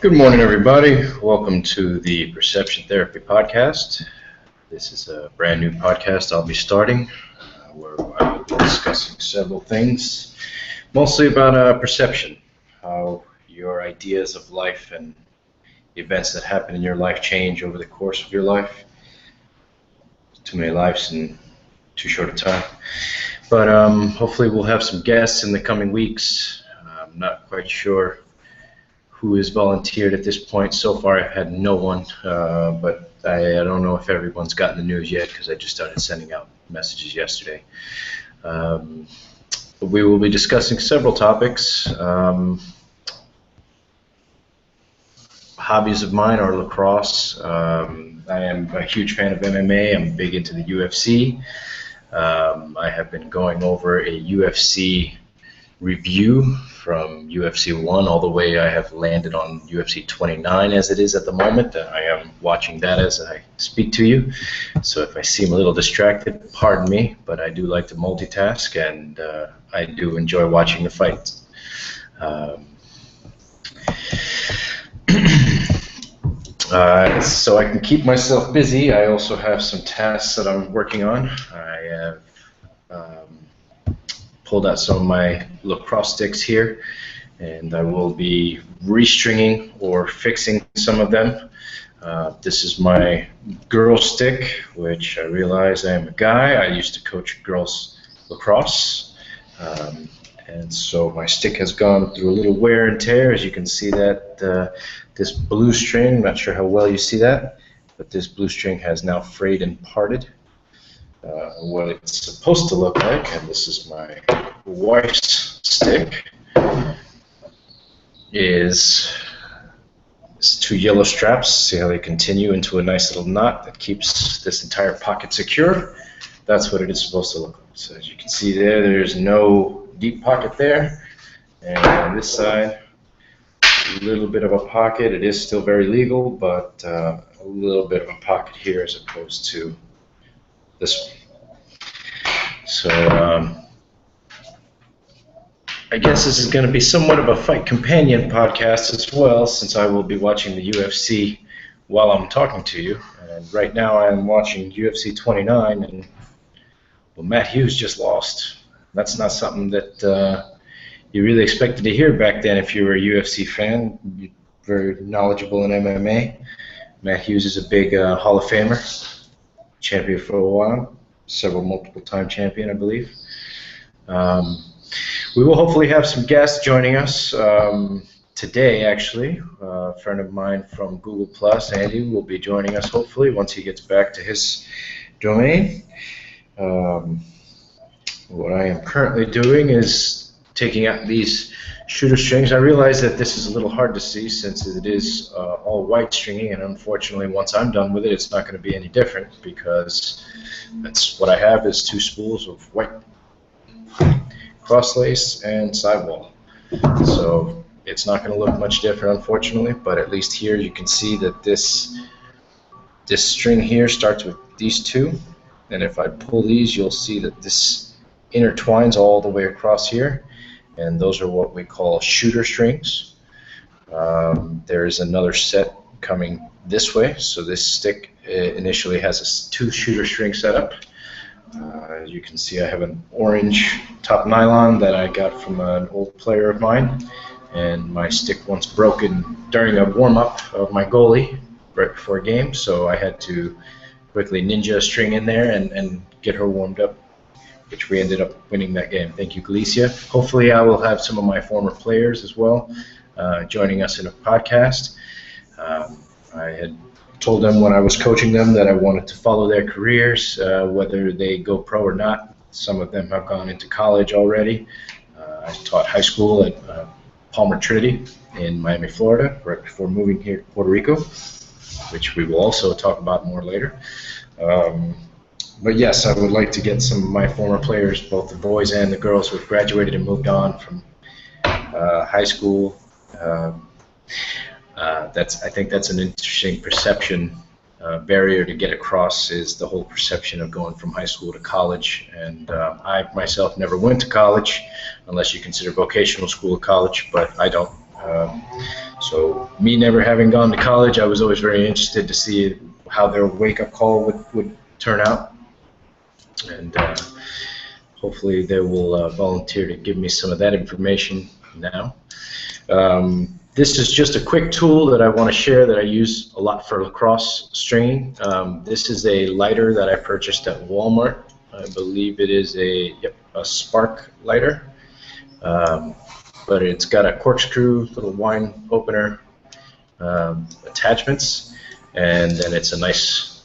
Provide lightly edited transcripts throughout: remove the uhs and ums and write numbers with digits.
Good morning, everybody. Welcome to the Perception Therapy Podcast. This is a brand new podcast I'll be starting where I will be discussing several things, mostly about perception, how your ideas of life and events that happen in your life change over the course of your life. Too many lives in too short a time. But hopefully we'll have some guests in the coming weeks. I'm not quite sure who has volunteered at this point. So far I've had no one, but I don't know if everyone's gotten the news yet because I just started sending out messages yesterday. But we will be discussing several topics. Hobbies of mine are lacrosse. I am a huge fan of MMA. I'm big into the UFC. I have been going over a UFC review from UFC 1 all the way I have landed on UFC 29 as it is at the moment. I am watching that as I speak to you, so if I seem a little distracted, pardon me, but I do like to multitask and I do enjoy watching the fights. So I can keep myself busy. I also have some tasks that I'm working on. I have pulled out some of my lacrosse sticks here, and I will be restringing or fixing some of them. This is my girl stick, which I realize I am a guy. I used to coach girls lacrosse, and so my stick has gone through a little wear and tear. As you can see that this blue string, I'm not sure how well you see that, but this blue string has now frayed and parted. What it's supposed to look like, and this is my wife's stick, is two yellow straps. See how they continue into a nice little knot that keeps this entire pocket secure? That's what it is supposed to look like. So as you can see there, there's no deep pocket there, and on this side, a little bit of a pocket. It is still very legal, but a little bit of a pocket here as opposed to this one. So I guess this is going to be somewhat of a fight companion podcast as well, since I will be watching the UFC while I'm talking to you. And right now I'm watching UFC 29, and well, Matt Hughes just lost. That's not something that you really expected to hear back then if you were a UFC fan. You're very knowledgeable in MMA. Matt Hughes is a big Hall of Famer, champion for a while. Several multiple-time champion, I believe. We will hopefully have some guests joining us today, actually. A friend of mine from Google+, Andy, will be joining us hopefully once he gets back to his domain. What I am currently doing is taking out these shooter strings. I realize that this is a little hard to see since it is all white stringing, and unfortunately once I'm done with it, it's not going to be any different because that's what I have is two spools of white cross lace and sidewall. So it's not going to look much different, unfortunately, but at least here you can see that this string here starts with these two, and if I pull these, you'll see that this intertwines all the way across here, and those are what we call shooter strings. There is another set coming this way, so this stick initially has a two shooter string setup. As you can see, I have an orange top nylon that I got from an old player of mine, and my stick once broken during a warm-up of my goalie right before a game, so I had to quickly ninja a string in there and get her warmed up, which we ended up winning that game. Thank you, Galicia. Hopefully I will have some of my former players as well joining us in a podcast. I had told them when I was coaching them that I wanted to follow their careers, whether they go pro or not. Some of them have gone into college already. I taught high school at Palmer Trinity in Miami, Florida, right before moving here to Puerto Rico, which we will also talk about more later. But yes, I would like to get some of my former players, both the boys and the girls who have graduated and moved on from high school. I think that's an interesting perception barrier to get across, is the whole perception of going from high school to college. And I myself never went to college, unless you consider vocational school a college, but I don't. So Me never having gone to college, I was always very interested to see how their wake-up call would turn out. And hopefully they will volunteer to give me some of that information now. This is just a quick tool that I want to share that I use a lot for lacrosse stringing. This is a lighter that I purchased at Walmart. I believe it is a spark lighter, but it's got a corkscrew, little wine opener, attachments, and then it's a nice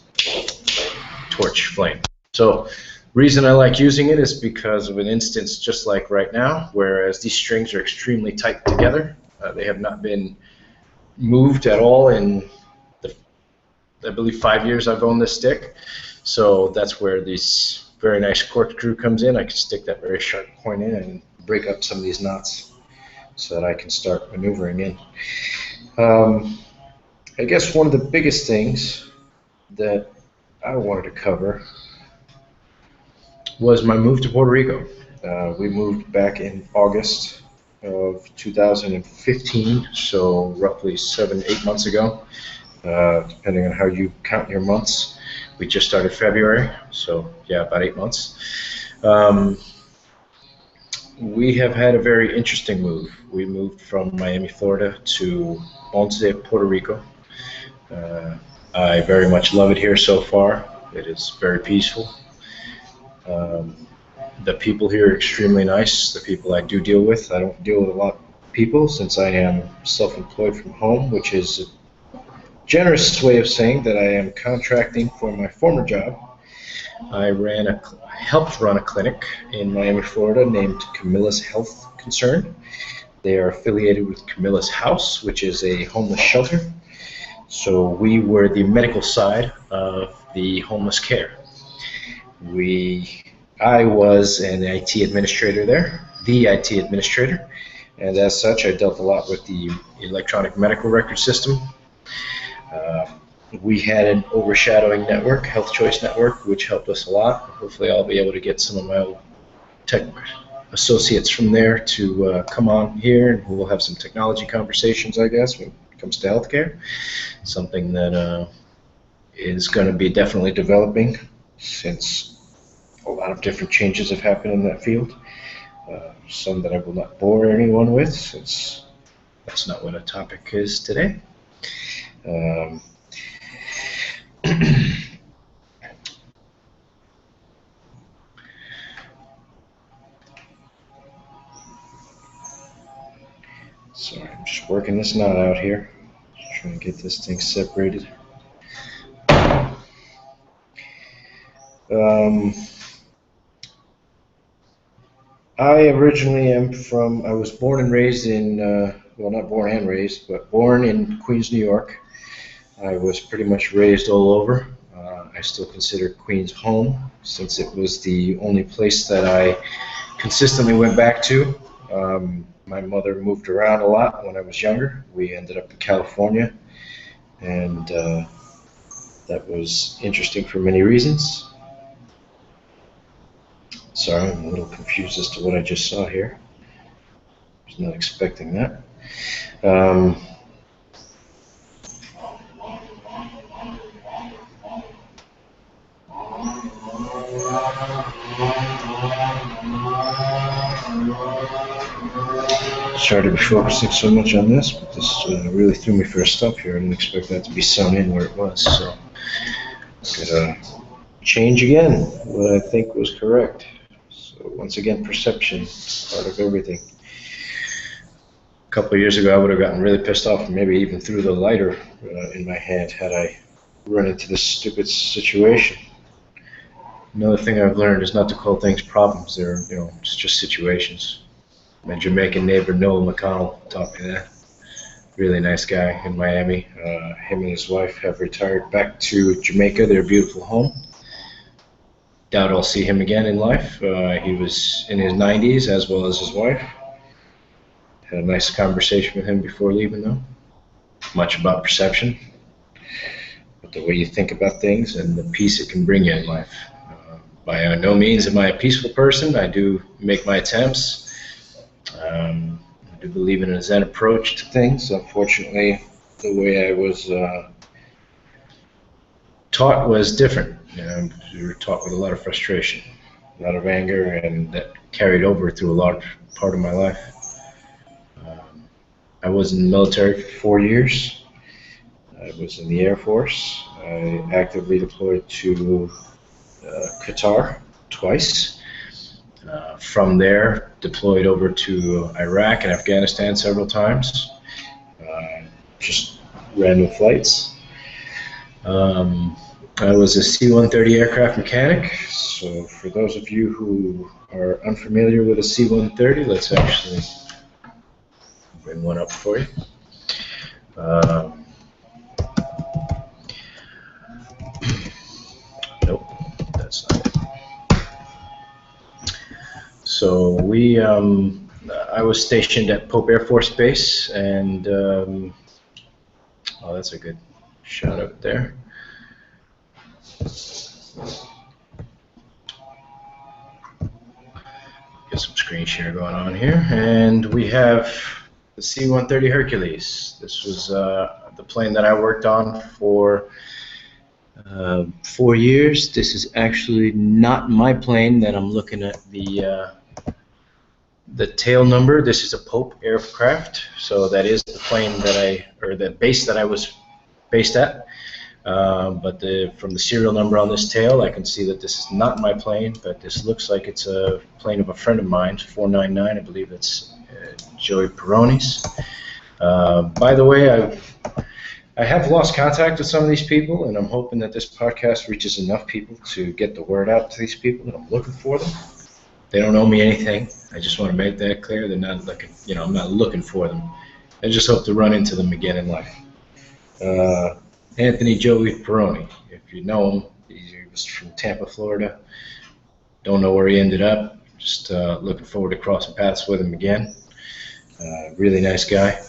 torch flame. So reason I like using it is because of an instance just like right now, whereas these strings are extremely tight together. They have not been moved at all in the, I believe, 5 years I've owned this stick. So that's where this very nice corkscrew comes in. I can stick that very sharp point in and break up some of these knots so that I can start maneuvering in. I guess one of the biggest things that I wanted to cover was my move to Puerto Rico. We moved back in August of 2015, so roughly 7-8 months ago, depending on how you count your months. We just started February, so yeah, about 8 months. We have had a very interesting move. We moved from Miami, Florida to Ponce, Puerto Rico. I very much love it here so far. It is very peaceful. The people here are extremely nice. The people I do deal with, I don't deal with a lot of people since I am self-employed from home, which is a generous way of saying that I am contracting for my former job. I helped run a clinic in Miami, Florida named Camilla's Health Concern. They are affiliated with Camilla's House, which is a homeless shelter. So we were the medical side of the homeless care. I was an IT administrator there, the IT administrator, and as such I dealt a lot with the electronic medical record system. We had an overshadowing network, Health Choice Network, which helped us a lot. Hopefully I'll be able to get some of my old tech associates from there to come on here, and we'll have some technology conversations, I guess, when it comes to healthcare. Something that is going to be definitely developing since a lot of different changes have happened in that field. Some that I will not bore anyone with, since that's not what a topic is today. Sorry, I'm just working this knot out here. Just trying to get this thing separated. I originally I was born and raised in, well, not born and raised, but born in Queens, New York. I was pretty much raised all over. I still consider Queens home, since it was the only place that I consistently went back to. My mother moved around a lot when I was younger. We ended up in California, and that was interesting for many reasons. Sorry, I'm a little confused as to what I just saw here. I was not expecting that. Sorry to be focusing so much on this, but this really threw me for a stop here. I didn't expect that to be sewn in where it was, so I'm gonna change again what I think was correct. So once again, perception is part of everything. A couple of years ago, I would have gotten really pissed off and maybe even threw the lighter in my hand had I run into this stupid situation. Another thing I've learned is not to call things problems. They're, it's just situations. My Jamaican neighbor, Noah McConnell, taught me that. Really nice guy in Miami. Him and his wife have retired back to Jamaica, their beautiful home. Doubt I'll see him again in life. He was in his 90s, as well as his wife. Had a nice conversation with him before leaving, though. Much about perception, but the way you think about things and the peace it can bring you in life. By no means am I a peaceful person. I do make my attempts. I do believe in a Zen approach to things. Unfortunately, the way I was taught was different. We were taught with a lot of frustration, a lot of anger, and that carried over through a large part of my life. I was in the military for 4 years. I was in the Air Force. I actively deployed to Qatar twice. From there, deployed over to Iraq and Afghanistan several times. Just random flights. I was a C-130 aircraft mechanic. So for those of you who are unfamiliar with a C-130, let's actually bring one up for you. Nope, that's not it. So I was stationed at Pope Air Force Base, and oh, that's a good shot up there. Get some screen share going on here, and we have the C-130 Hercules. This was the plane that I worked on for 4 years. This is actually not my plane that I'm looking at the tail number. This is a Pope aircraft, so that is the plane or the base that I was based at. But from the serial number on this tail, I can see that this is not my plane, but this looks like it's a plane of a friend of mine, 499. I believe it's Joey Peroni's. By the way, I have lost contact with some of these people, and I'm hoping that this podcast reaches enough people to get the word out to these people that I'm looking for them. They don't owe me anything. I just want to make that clear. They're not looking, I'm not looking for them. I just hope to run into them again in life. Anthony Joey Peroni, if you know him, he was from Tampa, Florida. Don't know where he ended up. Just looking forward to crossing paths with him again. Really nice guy.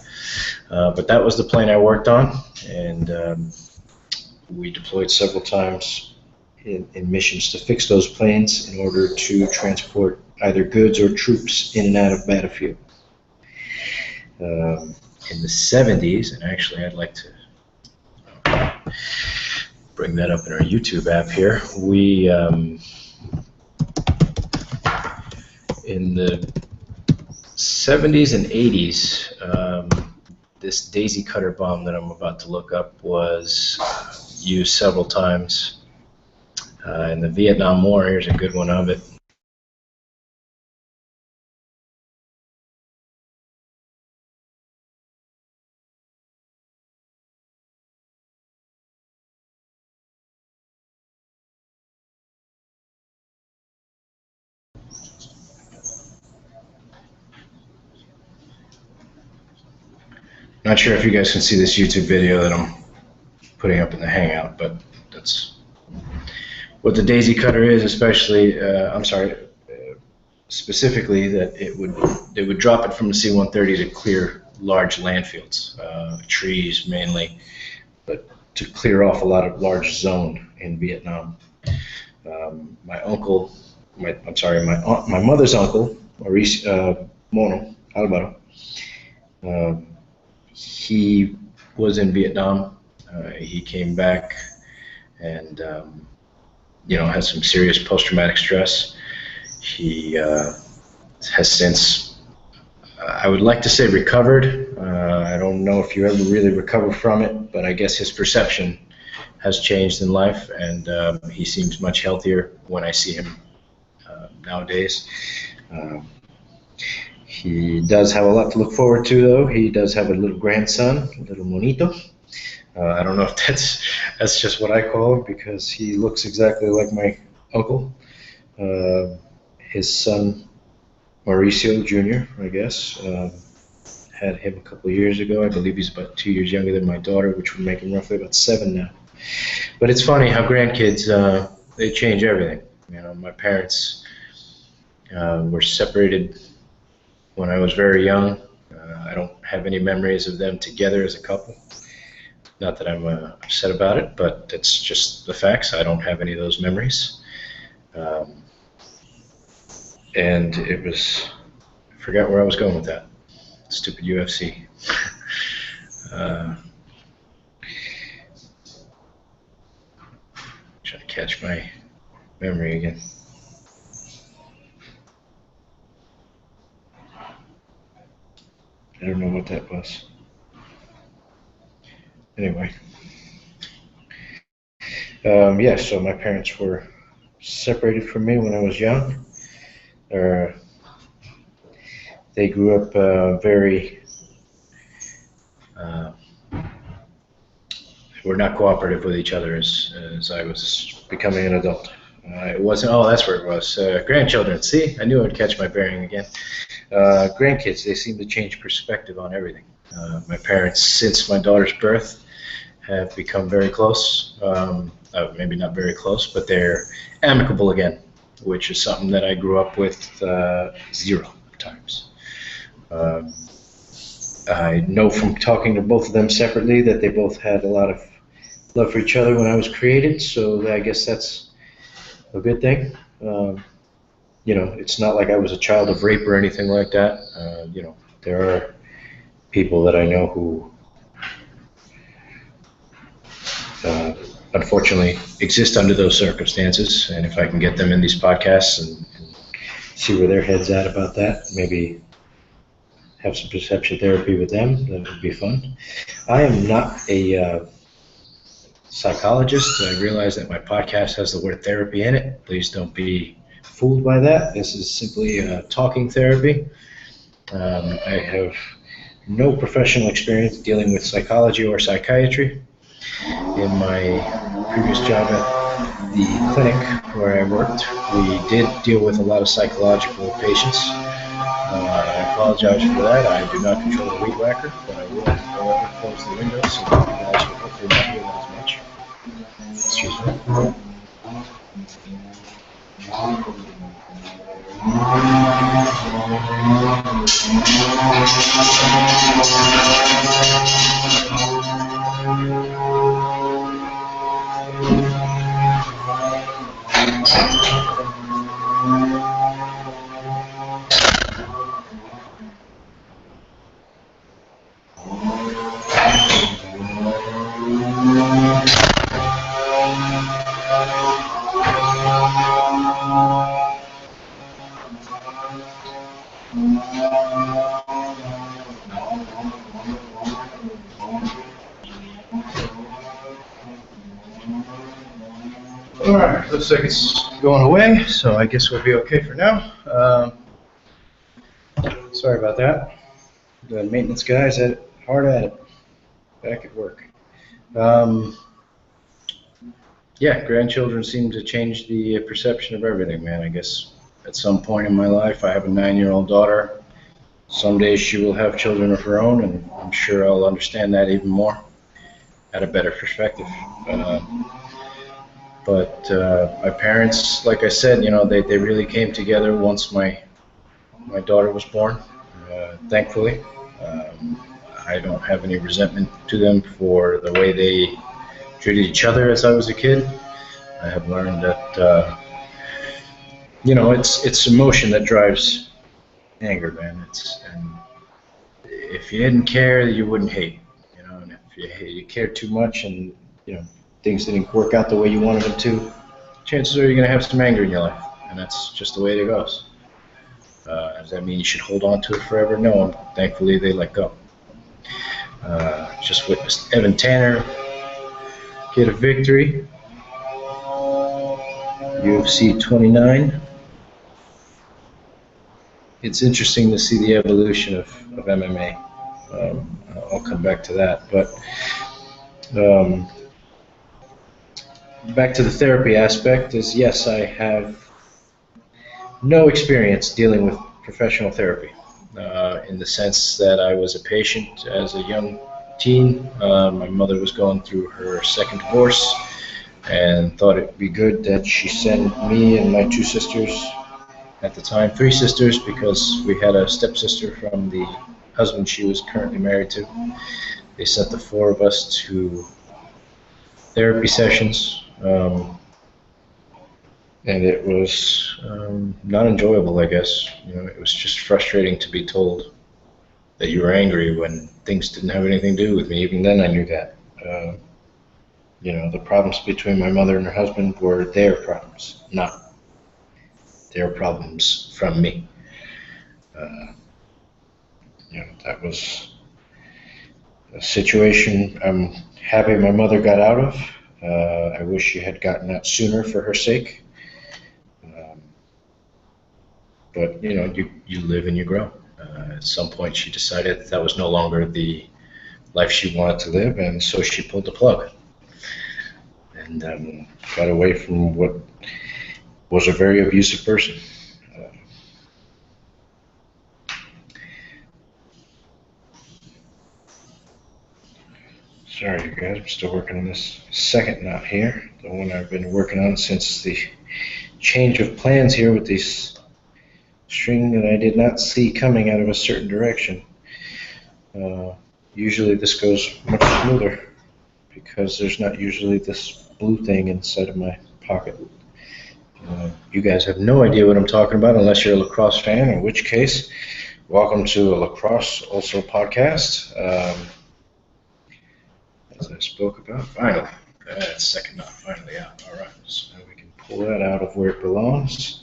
But that was the plane I worked on, and we deployed several times in missions to fix those planes in order to transport either goods or troops in and out of battlefield. In the 70s, and actually I'd like to bring that up in our YouTube app here, we in the 70s and 80s, this daisy cutter bomb that I'm about to look up was used several times in the Vietnam War. Here's a good one of it. Not sure if you guys can see this YouTube video that I'm putting up in the Hangout, but that's what the daisy cutter is, especially, specifically that they would drop it from the C-130 to clear large landfills, trees mainly, but to clear off a lot of large zone in Vietnam. My mother's uncle, Maurice Mono Alvaro, he was in Vietnam. He came back and had some serious post-traumatic stress. He has since, I would like to say, recovered. I don't know if you ever really recover from it, but I guess his perception has changed in life, and he seems much healthier when I see him nowadays. He does have a lot to look forward to, though. He does have a little grandson, a little monito. I don't know if that's just what I call him, because he looks exactly like my uncle. His son, Mauricio Jr., I guess, had him a couple of years ago. I believe he's about 2 years younger than my daughter, which would make him roughly about 7 now. But it's funny how grandkids, they change everything. My parents were separated when I was very young. I don't have any memories of them together as a couple. Not that I'm upset about it, but it's just the facts. I don't have any of those memories. And it was, I forgot where I was going with that. Stupid UFC. catch my memory again. I don't know what that was. Anyway. Yeah, so my parents were separated from me when I was young. They grew up very, uh, were not cooperative with each other as I was becoming an adult. It wasn't, oh, that's where it was. Grandchildren, see, I knew I'd catch my bearing again. Grandkids, they seem to change perspective on everything. My parents, since my daughter's birth, have become very close. Maybe not very close, but they're amicable again, which is something that I grew up with 0 times. I know from talking to both of them separately that they both had a lot of love for each other when I was created, so I guess that's a good thing. It's not like I was a child of rape or anything like that. There are people that I know who unfortunately exist under those circumstances, and if I can get them in these podcasts and see where their head's at about that, maybe have some perception therapy with them, that would be fun. I am not a psychologist. I realize that my podcast has the word therapy in it. Please don't be fooled by that. This is simply talking therapy. I have no professional experience dealing with psychology or psychiatry. In my previous job at the clinic where I worked, we did deal with a lot of psychological patients. I apologize for that. I do not control the weed whacker, but I will, however, close the windows so that you guys will hopefully not hear that as much. Excuse me. Alright, looks like it's going away, so I guess we'll be okay for now. Sorry about that. The maintenance guys are hard at it, back at work. Yeah, grandchildren seem to change the perception of everything, man. I guess at some point in my life, I have a 9-year-old daughter. Someday she will have children of her own, and I'm sure I'll understand that even more at a better perspective. But my parents, like I said, they really came together once my daughter was born, thankfully. I don't have any resentment to them for the way they treated each other as I was a kid. I have learned that, it's emotion that drives anger, man. And if you didn't care, you wouldn't hate, and if you cared too much and, things didn't work out the way you wanted them to, chances are you're going to have some anger in your life, and that's just the way it goes. Does that mean you should hold on to it forever? No, thankfully they let go. Just witnessed Evan Tanner get a victory. UFC 29. It's interesting to see the evolution of MMA. I'll come back to that, but back to the therapy aspect is, yes, I have no experience dealing with professional therapy in the sense that I was a patient as a young teen. My mother was going through her second divorce and thought it would be good that she send me and my 2 sisters, at the time 3 sisters, because we had a stepsister from the husband she was currently married to. They sent the 4 of us to therapy sessions. And it was not enjoyable, I guess. It was just frustrating to be told that you were angry when things didn't have anything to do with me. Even then I knew that. the problems between my mother and her husband were their problems, not their problems from me. Uh, that was a situation I'm happy my mother got out of. I wish she had gotten out sooner for her sake. But you live and you grow. At some point, she decided that was no longer the life she wanted to live, and so she pulled the plug and got away from what was a very abusive person. Sorry, you guys, I'm still working on this second knot here, the one I've been working on since the change of plans here with this string that I did not see coming out of a certain direction. Usually this goes much smoother because there's not usually this blue thing inside of my pocket. You guys have no idea what I'm talking about unless you're a lacrosse fan, in which case, welcome to a Lacrosse also podcast. As I spoke about, finally, that second knot finally out. All right, so now we can pull that out of where it belongs.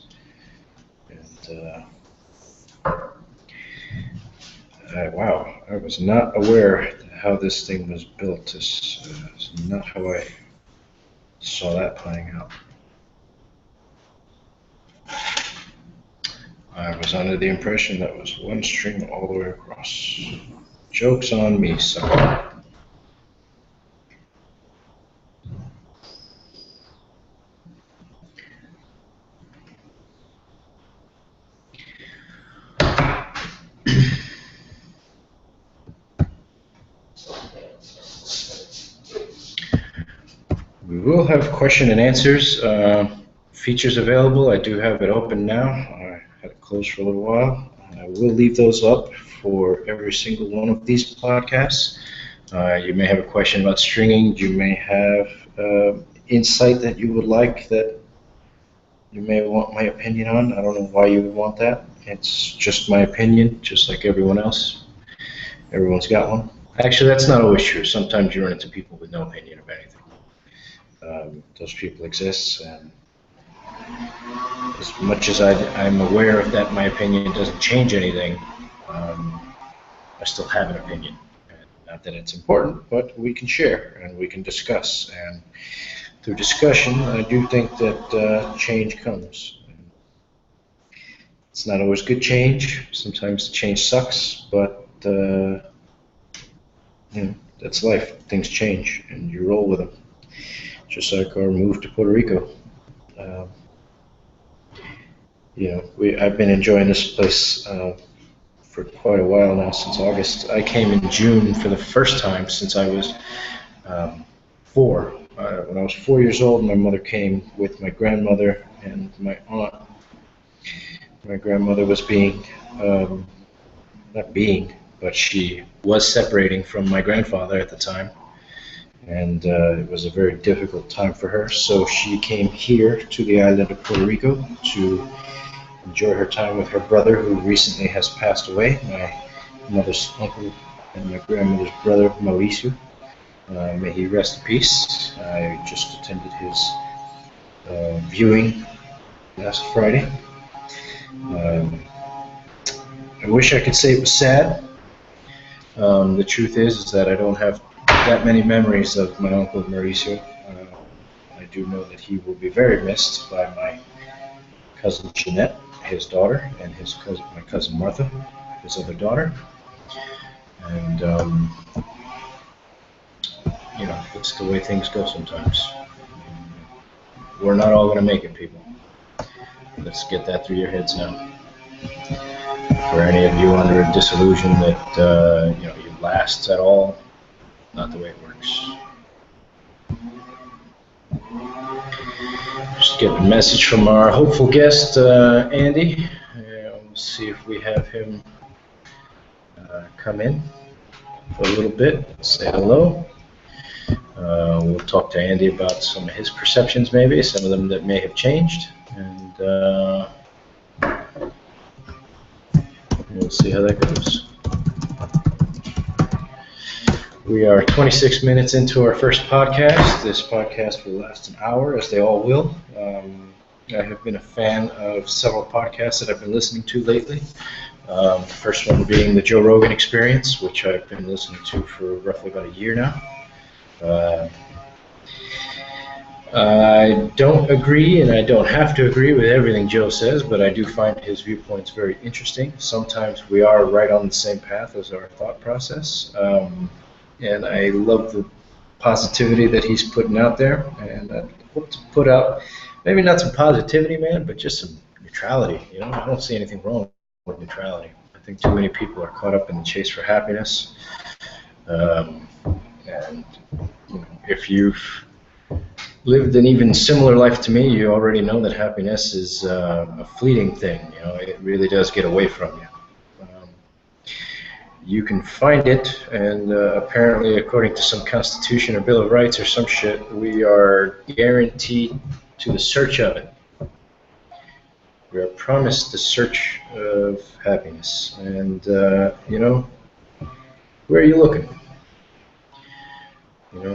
And wow, I was not aware how this thing was built. This is not how I saw that playing out. I was under the impression that was one string all the way across. Joke's on me, sucker. We will have question and answers features available. I do have it open now. I had it closed for a little while. I will leave those up for every single one of these podcasts. You may have a question about stringing. You may have insight that you would like that you may want my opinion on. I don't know why you would want that. It's just my opinion, just like everyone else. Everyone's got one. Actually, that's not always true. Sometimes you run into people with no opinion of anything. Those people exist, and as much as I'm aware of that, my opinion doesn't change anything. I still have an opinion. Not that it's important, but we can share and we can discuss. And through discussion, I do think that change comes. It's not always good change. Sometimes the change sucks, but that's life. Things change, and you roll with them. Just like our move to Puerto Rico. I've been enjoying this place for quite a while now, since August. I came in June for the first time since I was 4. When I was 4 years old, my mother came with my grandmother and my aunt. My grandmother was but she was separating from my grandfather at the time. And it was a very difficult time for her, so she came here to the island of Puerto Rico to enjoy her time with her brother, who recently has passed away, my mother's uncle and my grandmother's brother, Mauricio. May he rest in peace. I just attended his viewing last Friday. I wish I could say it was sad. The truth is that I don't have that many memories of my uncle Mauricio. I do know that he will be very missed by my cousin Jeanette, his daughter, and my cousin Martha, his other daughter. And it's the way things go sometimes. We're not all going to make it, people. Let's get that through your heads now. For any of you under a disillusion that you last at all, not the way it works. Just get a message from our hopeful guest, Andy. We'll see if we have him come in for a little bit, say hello. We'll talk to Andy about some of his perceptions, maybe, some of them that may have changed, and we'll see how that goes. We are 26 minutes into our first podcast. This podcast will last an hour, as they all will. I have been a fan of several podcasts that I've been listening to lately. The first one being the Joe Rogan Experience, which I've been listening to for roughly about a year now. I don't agree, and I don't have to agree with everything Joe says, but I do find his viewpoints very interesting. Sometimes we are right on the same path as our thought process. And I love the positivity that he's putting out there, and I hope to put out maybe not some positivity, man, but just some neutrality. I don't see anything wrong with neutrality. I think too many people are caught up in the chase for happiness, and if you've lived an even similar life to me, you already know that happiness is a fleeting thing. It really does get away from you. You can find it, and apparently, according to some Constitution or Bill of Rights or some shit, we are guaranteed to the search of it. We are promised the search of happiness. And, where are you looking?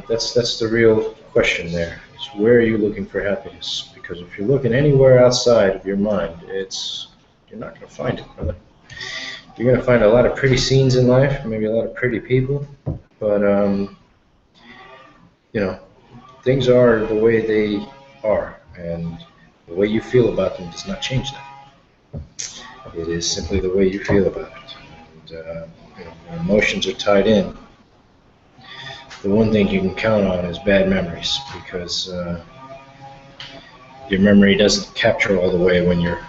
That's the real question there. Is where are you looking for happiness? Because if you're looking anywhere outside of your mind, you're not going to find it, brother. You're going to find a lot of pretty scenes in life, maybe a lot of pretty people, but, things are the way they are, and the way you feel about them does not change that. It is simply the way you feel about it. And, when emotions are tied in, the one thing you can count on is bad memories, because your memory doesn't capture all the way when you're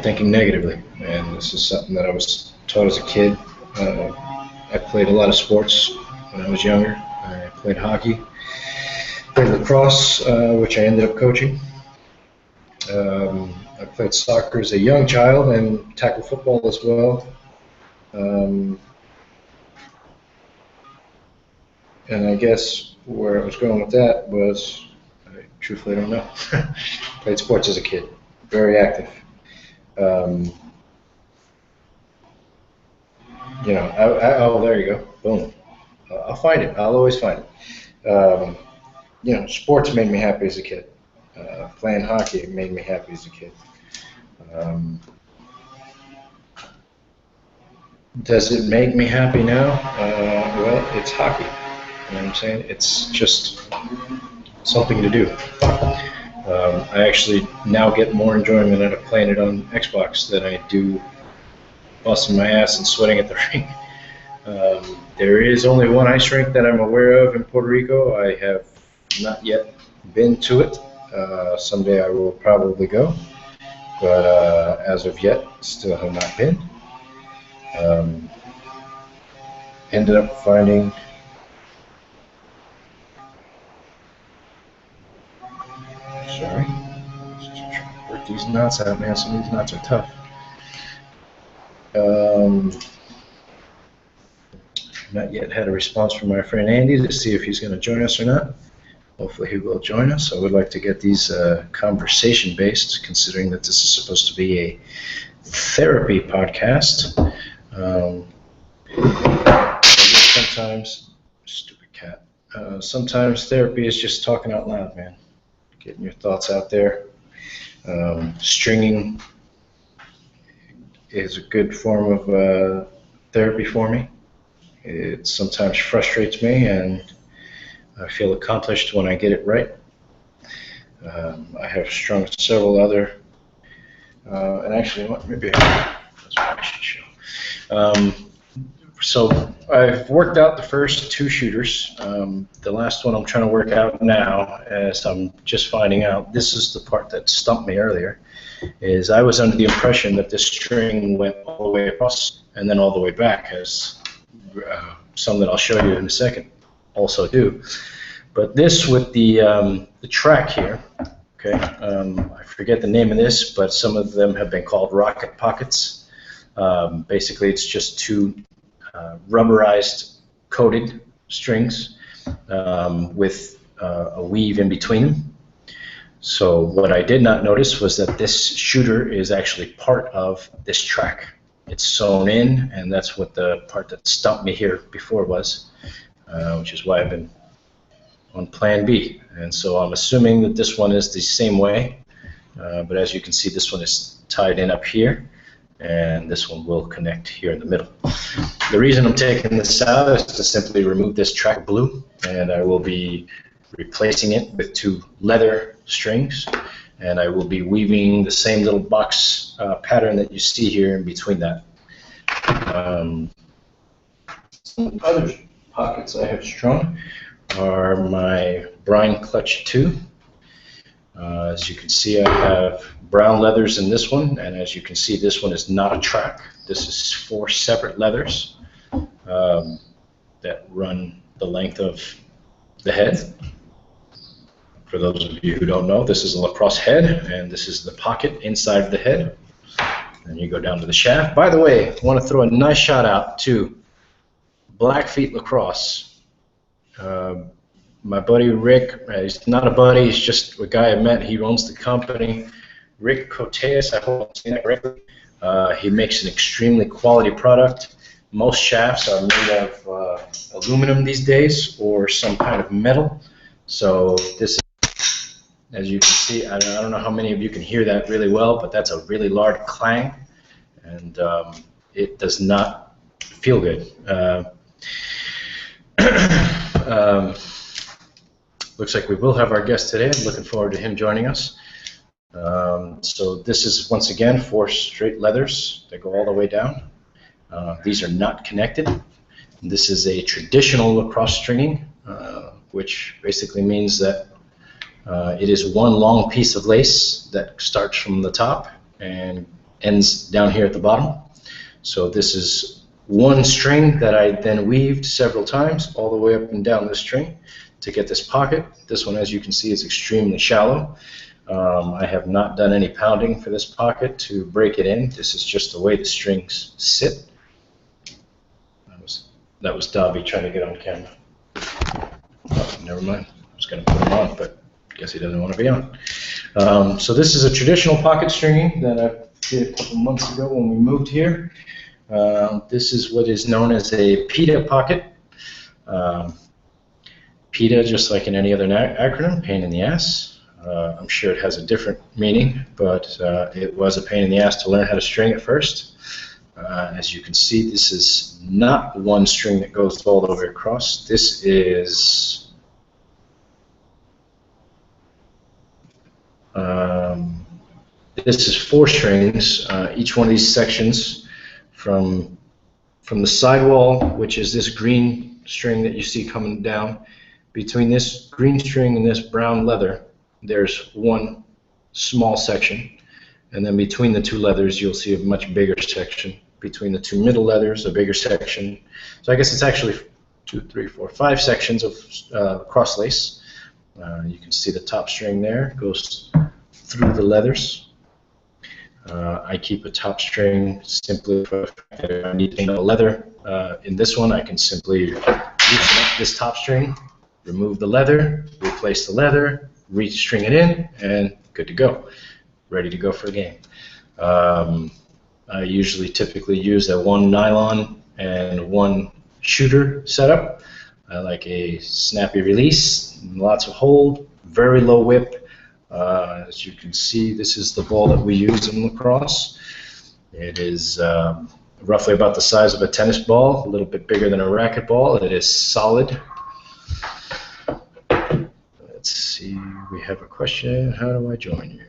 thinking negatively. And this is something that I was taught as a kid. I played a lot of sports when I was younger. I played hockey, played lacrosse, which I ended up coaching. I played soccer as a young child and tackle football as well. And I guess where I was going with that was, I truthfully don't know. Played sports as a kid, very active. Oh, there you go. Boom. I'll find it. I'll always find it. Sports made me happy as a kid. Playing hockey made me happy as a kid. Does it make me happy now? Well, it's hockey. You know what I'm saying? It's just something to do. I actually now get more enjoyment out of playing it on Xbox than I do busting my ass and sweating at the rink. There is only one ice rink that I'm aware of in Puerto Rico. I have not yet been to it. Someday I will probably go, but as of yet, still have not been. Ended up finding sorry, work these knots out, man. Some of these knots are tough. Not yet had a response from my friend Andy to see if he's going to join us or not. Hopefully he will join us. I would like to get these conversation-based, considering that this is supposed to be a therapy podcast. Sometimes, stupid cat, sometimes therapy is just talking out loud, man. Getting your thoughts out there. Stringing is a good form of therapy for me. It sometimes frustrates me, and I feel accomplished when I get it right. I have strung several other, and actually, maybe that's what I should show. So I've worked out the first two shooters. The last one I'm trying to work out now, as I'm just finding out, this is the part that stumped me earlier, is I was under the impression that this string went all the way across and then all the way back, as some that I'll show you in a second also do. But this with the track here, okay, I forget the name of this, but some of them have been called rocket pockets. Basically, it's just two rubberized coated strings with a weave in between them. So what I did not notice was that this shooter is actually part of this track. it's sewn in, and that's what the part that stumped me here before was, which is why I've been on plan B. And so I'm assuming that this one is the same way, but as you can see, this one is tied in up here, and this one will connect here in the middle. The reason I'm taking this out is to simply remove this track of blue, and I will be replacing it with 2 leather strings, and I will be weaving the same little box pattern that you see here in between that. Some other pockets I have strung are my brine clutch 2. As you can see, I have brown leathers in this one, and as you can see, this one is not a track. This is 4 separate leathers that run the length of the head. For those of you who don't know, this is a lacrosse head, and this is the pocket inside of the head. And you go down to the shaft. By the way, I want to throw a nice shout out to Blackfeet Lacrosse. My buddy Rick, he's not a buddy, he's just a guy I met. He owns the company. Rick Coteas, I hope I'm saying that correctly. He makes an extremely quality product. Most shafts are made of aluminum these days or some kind of metal. So this, as you can see, I don't know how many of you can hear that really well, but that's a really large clang, and it does not feel good. Looks like we will have our guest today. I'm looking forward to him joining us. So this is, once again, 4 straight leathers that go all the way down. These are not connected. This is a traditional lacrosse stringing, which basically means that it is one long piece of lace that starts from the top and ends down here at the bottom. So this is one string that I then weaved several times all the way up and down this string to get this pocket. This one, as you can see, is extremely shallow. I have not done any pounding for this pocket to break it in. This is just the way the strings sit. That was Dobby trying to get on camera. Oh, never mind. I was going to put him on, but I guess he doesn't want to be on. So this is a traditional pocket stringing that I did a couple months ago when we moved here. This is what is known as a PETA pocket. PETA, just like in any other acronym, pain in the ass. I'm sure it has a different meaning, but it was a pain in the ass to learn how to string at first. As you can see, this is not one string that goes all the way across. This is this is 4 strings. Each one of these sections from the sidewall, which is this green string that you see coming down, between this green string and this brown leather, there's one small section. And then between the 2 leathers, you'll see a much bigger section. Between the 2 middle leathers, a bigger section. So I guess it's actually 2, 3, 4, 5 sections of cross lace. You can see the top string there goes through the leathers. I keep a top string simply for if I need to know leather. In this one, I can simply loosen up this top string, remove the leather, replace the leather, re-string it in, and good to go. Ready to go for a game. I usually typically use a 1 nylon and 1 shooter setup. I like a snappy release, lots of hold, very low whip. As you can see, this is the ball that we use in lacrosse. It is roughly about the size of a tennis ball, a little bit bigger than a racquetball. It is solid. Let's see, we have a question. How do I join you?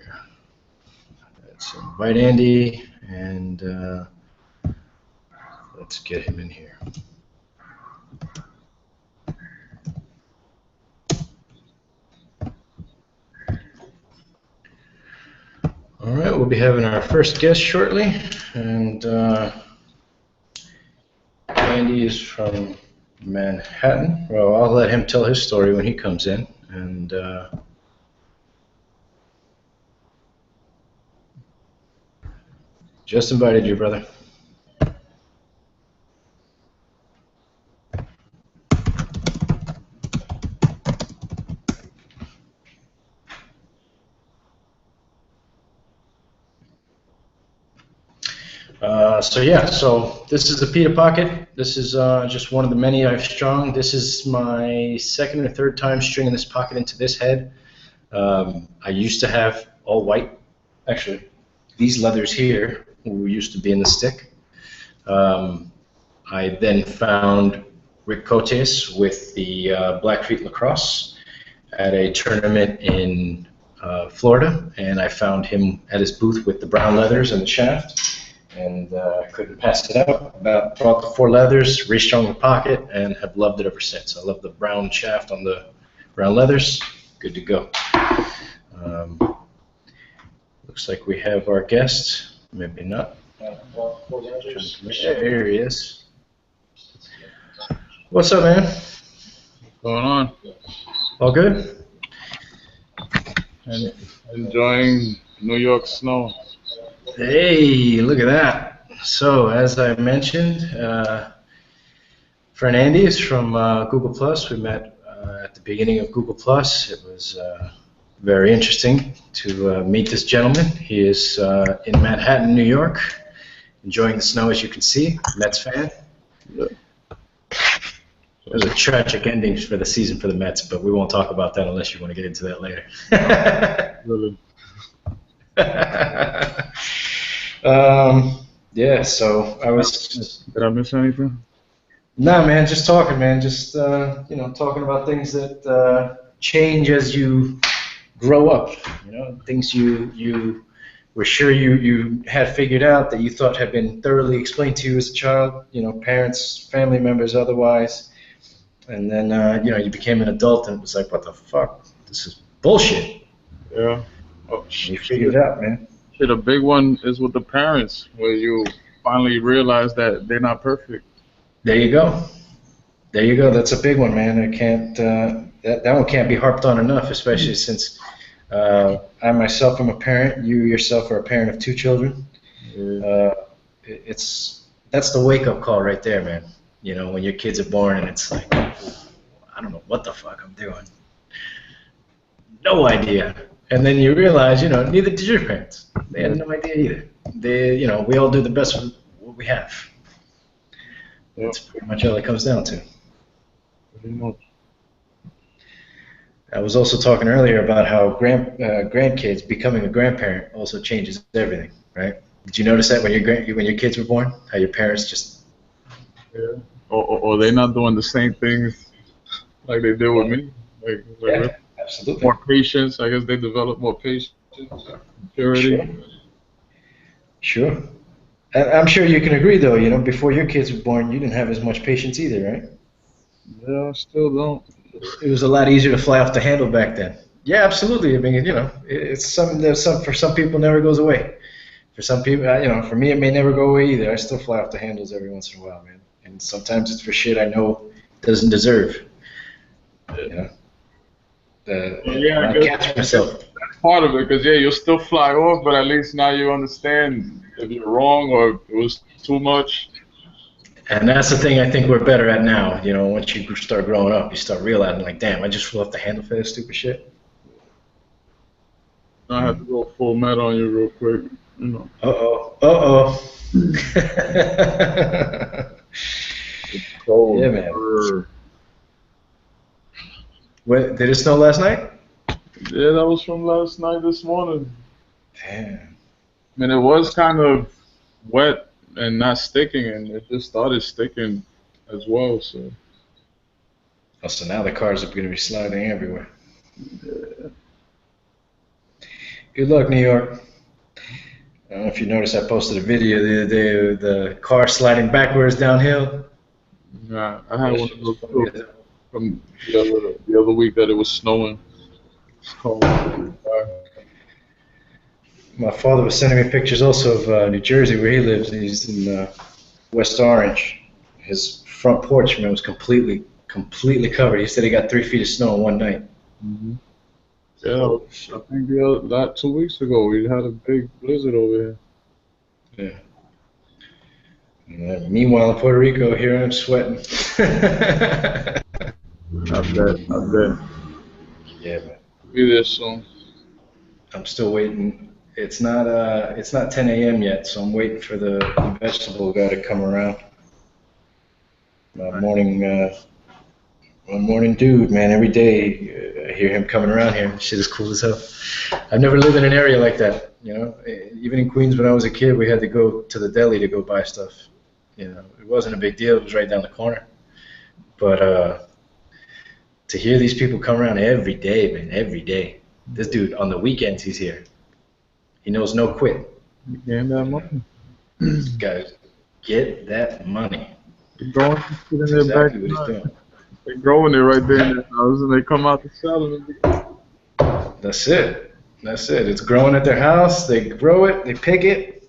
Let's invite Andy, and let's get him in here. All right, we'll be having our first guest shortly, and Andy is from Manhattan. Well, I'll let him tell his story when he comes in, and just invited you, brother. So yeah, so this is the Peter Pocket. This is just one of the many I've strung. This is my second or third time stringing this pocket into this head. I used to have all white. Actually, these leathers here used to be in the stick. I then found Rick Cotes with the Blackfeet Lacrosse at a tournament in Florida, and I found him at his booth with the brown leathers and the shaft, and I couldn't pass it up. Brought the 4 leathers, restrung the pocket, and have loved it ever since. I love the brown shaft on the brown leathers. Good to go. Looks like we have our guest. Maybe not. There he is. What's up, man? What's going on? All good? And enjoying New York snow. Hey, look at that. So, as I mentioned, Fernandy is from Google Plus. We met at the beginning of Google Plus. It was very interesting to meet this gentleman. He is in Manhattan, New York, enjoying the snow, as you can see. Mets fan. There's a tragic ending for the season for the Mets, but we won't talk about that unless you want to get into that later. Really? Yeah, so I was... Did I miss anything? Nah, man, just talking, man. Just, talking about things that change as you grow up. Things you were sure you had figured out that you thought had been thoroughly explained to you as a child, parents, family members, otherwise. And then, you became an adult and it was like, what the fuck? This is bullshit. Yeah. Oh, you figured it out, man. Shit, a big one is with the parents, where you finally realize that they're not perfect. There you go. There you go. That's a big one, man. I can't, that one can't be harped on enough, especially since I myself am a parent. You yourself are a parent of 2 children. Yeah. That's the wake-up call right there, man. When your kids are born and it's like, I don't know what the fuck I'm doing. No idea. And then you realize, neither did your parents. They had no idea either. We all do the best with what we have. That's pretty much all it comes down to. Pretty much. I was also talking earlier about how grandkids becoming a grandparent also changes everything, right? Did you notice that when your kids were born, how your parents just... Yeah. Or they're not doing the same things like they did with me. Like absolutely. More patience. I guess they develop more patience, purity. Sure. I'm sure you can agree, though. Before your kids were born, you didn't have as much patience either, right? Yeah, I still don't. It was a lot easier to fly off the handle back then. Yeah, absolutely. I mean, it's something that for some people never goes away. For some people, for me, it may never go away either. I still fly off the handles every once in a while, man. And sometimes it's for shit I know doesn't deserve. I catch myself. That's part of it, because you'll still fly off, but at least now you understand if you're wrong or if it was too much. And that's the thing I think we're better at now. Once you start growing up, you start realizing, like, damn, I just flew off the handle for this stupid shit. I have to go full metal on you real quick. Uh-oh. It's cold. Yeah, man. Did it snow last night? Yeah, that was from last night, this morning. Damn. I mean, it was kind of wet and not sticking, and it just started sticking as well, so. Oh, so now the cars are going to be sliding everywhere. Yeah. Good luck, New York. I don't know if you noticed, I posted a video the other day of the car sliding backwards downhill. Yeah, I had one of those too from the other week that it was snowing. It's cold. My father was sending me pictures also of New Jersey, where he lives. He's in West Orange. His front porch, man, was completely covered. He said he got 3 feet of snow in one night. Mm-hmm. Yeah, I think 2 weeks ago we had a big blizzard over here. Yeah. And meanwhile, in Puerto Rico, here I'm sweating. I bet. Yeah, man. Be there soon. I'm still waiting. It's not 10 a.m. yet, so I'm waiting for the vegetable guy to come around. My morning, my morning dude, man. Every day I hear him coming around here. Shit is cool as hell. I've never lived in an area like that. Even in Queens when I was a kid, we had to go to the deli to go buy stuff. It wasn't a big deal. It was right down the corner. But to hear these people come around every day, man, every day. This dude on the weekends he's here. He knows no quit. Getting that money. Guys, get that money. They're growing shit in That's their exactly what he's backyard. doing. They're growing it right there in their house, and they come out to sell it. That's it. That's it. It's growing at their house. They grow it. They pick it,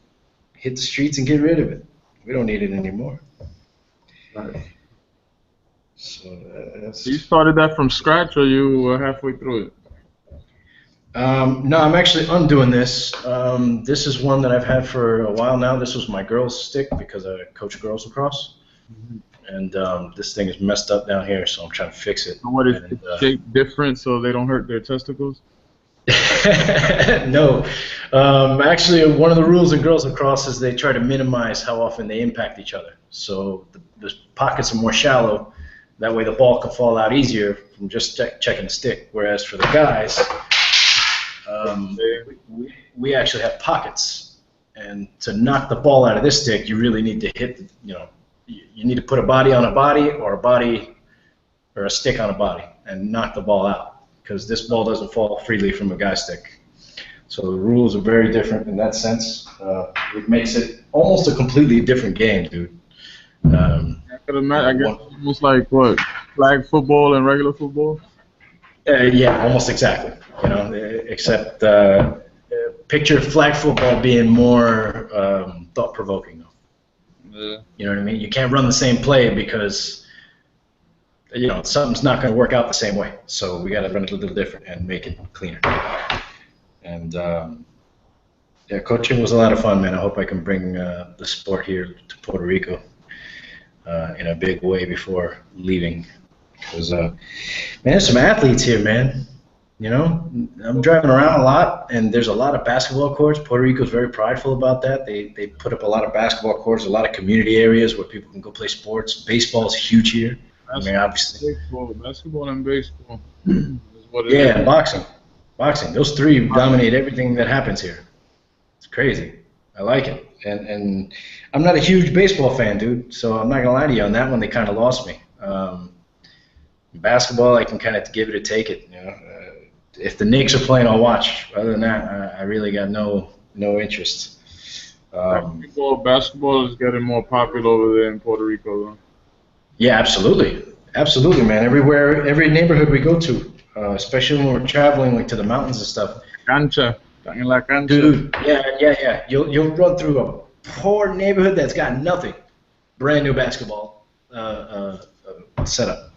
hit the streets, and get rid of it. We don't need it anymore. Right. So that's. You started that from scratch, or you were halfway through it? No, I'm actually undoing this. This is one that I've had for a while now. This was my girls' stick because I coach girls lacrosse. And this thing is messed up down here, so I'm trying to fix it. So what is it shaped different so they don't hurt their testicles? No. Actually, one of the rules in girls lacrosse is they try to minimize how often they impact each other. So the pockets are more shallow. That way the ball can fall out easier from just checking the stick. Whereas for the guys, we actually have pockets. And to knock the ball out of this stick, you really need to hit, you need to put a body on a body or a stick on a body and knock the ball out, because this ball doesn't fall freely from a guy's stick. So the rules are very different in that sense. It makes it almost a completely different game, dude. I could imagine. I guess almost like what, flag football and regular football. Yeah, almost exactly. Except picture flag football being more thought-provoking. Yeah. You know what I mean? You can't run the same play because something's not going to work out the same way. So we got to run it a little different and make it cleaner. And yeah, coaching was a lot of fun, man. I hope I can bring the sport here to Puerto Rico in a big way before leaving. Because man, there's some athletes here, man. I'm driving around a lot, and there's a lot of basketball courts. Puerto Rico's very prideful about that. They put up a lot of basketball courts, a lot of community areas where people can go play sports. Baseball is huge here. Obviously. Basketball and baseball is what it is. Yeah, and boxing. Those three dominate everything that happens here. It's crazy. I like it. And I'm not a huge baseball fan, dude. So I'm not gonna lie to you on that one. They kind of lost me. Basketball, I can kind of give it or take it. If the Knicks are playing, I'll watch. Other than that, I really got no interest. Basketball is getting more popular over there in Puerto Rico, though. Yeah, absolutely, man. Every neighborhood we go to, especially when we're traveling, like to the mountains and stuff. Cancha, en la cancha. Dude, yeah. You'll run through a poor neighborhood that's got nothing. Brand new basketball setup.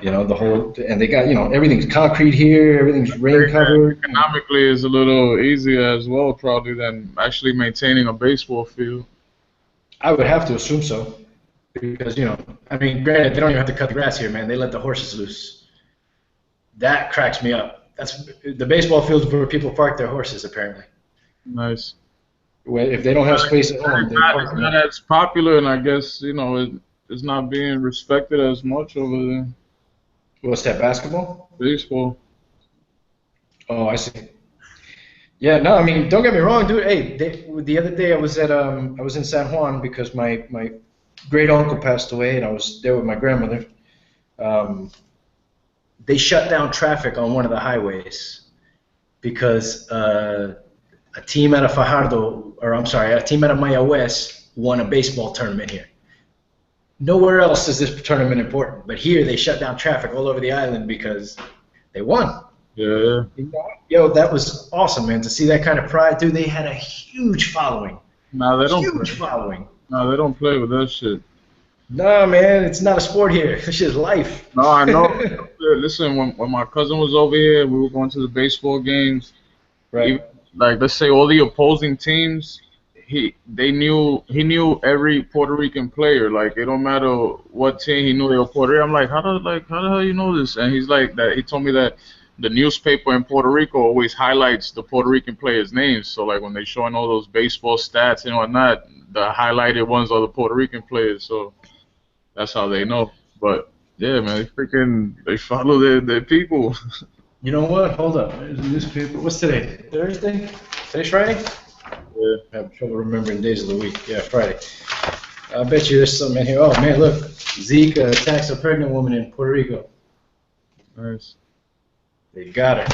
The whole, and they got, everything's concrete here, everything's rain covered. Economically is a little easier as well, probably, than actually maintaining a baseball field. I would have to assume so, because, granted, they don't even have to cut the grass here, man. They let the horses loose. That cracks me up. That's the baseball fields where people park their horses, apparently. Nice. Well, if they don't have space at home, they park them. It's not as popular, and I guess, it's not being respected as much over there. What's that, basketball? Baseball. Oh, I see. Yeah, no, don't get me wrong, dude. Hey, the other day I was in San Juan because my great uncle passed away, and I was there with my grandmother. They shut down traffic on one of the highways because a team out of Mayagüez won a baseball tournament here. Nowhere else is this tournament important, but here they shut down traffic all over the island because they won. Yeah. Yo, that was awesome, man, to see that kind of pride. Dude, they had a huge following. No, they don't. Huge following. No, they don't play with that shit. No, man, it's not a sport here. This shit's life. No, I know. Listen, when my cousin was over here, we were going to the baseball games. Right. Let's say all the opposing teams, he knew every Puerto Rican player. Like, it don't matter what team, he knew they were Puerto Rican. I'm like, how the hell you know this? And he's like, that he told me that the newspaper in Puerto Rico always highlights the Puerto Rican players' names. So like when they showing all those baseball stats and whatnot, the highlighted ones are the Puerto Rican players. So that's how they know. But yeah, man, they follow their people. You know what? Hold up. There's a newspaper. What's today? Thursday? Today's Friday? Yeah. I have trouble remembering days of the week. Yeah, Friday. I bet you there's something in here. Oh man, look. Zeke attacks a pregnant woman in Puerto Rico. Nice. They got her.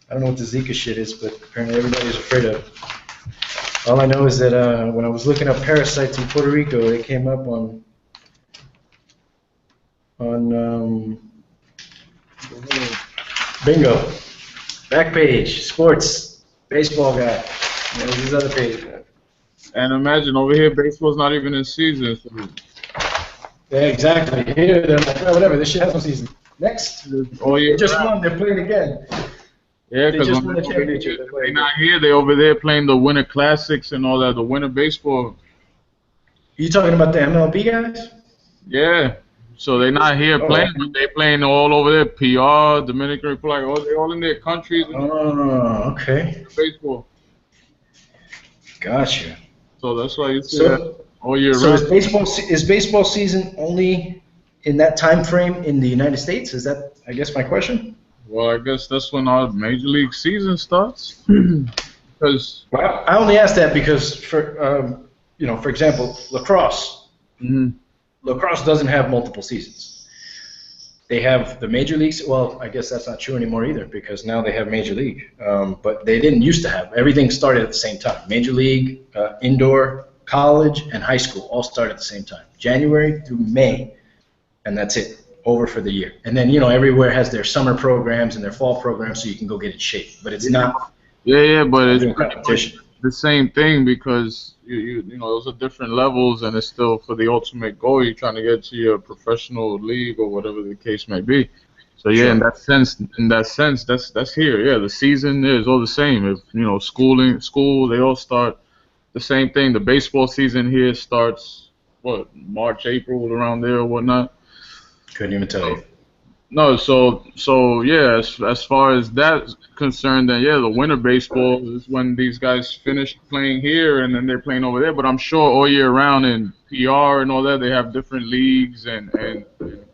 I don't know what the Zika shit is, but apparently everybody's afraid of it. All I know is that when I was looking up parasites in Puerto Rico, they came up on bingo, back page, sports, baseball guy. And there's this other page. And imagine over here, baseball's not even in season. So Yeah, exactly. Here they're like, oh, whatever. This shit has no season. Next, all they year just round. won. They're playing again. Yeah, They because just when won the championship. They're they're playing not here, they over there playing the Winter Classics and all that, the Winter Baseball. You talking about the MLB guys? Yeah. So they're not here Oh, playing, but they're playing all over there. PR, Dominican Republic, they're all in their countries and oh, okay. baseball. Gotcha. So that's why you see that So, all year so round. is baseball season only in that time frame in the United States? Is that, I guess, my question? Well, I guess that's when our major league season starts. Because Well, I only ask that because for example, lacrosse. Lacrosse doesn't have multiple seasons. They have the major leagues. Well, I guess that's not true anymore either because now they have major league. But they didn't used to have. Everything started at the same time. Major league, indoor, college, and high school all start at the same time. January through May, and that's it. Over for the year. And then, everywhere has their summer programs and their fall programs so you can go get in shape. But it's not yeah, but it's doing pretty much competition. the same thing because you know those are different levels and it's still for the ultimate goal. You're trying to get to your professional league or whatever the case may be. So yeah, Sure. in that sense, that's here. Yeah, the season is all the same. If school, they all start the same thing. The baseball season here starts March, April, around there or whatnot. Couldn't even tell you. No, so yeah, as far as that's concerned, then yeah, the winter baseball is when these guys finish playing here and then they're playing over there. But I'm sure all year round in PR and all that, they have different leagues and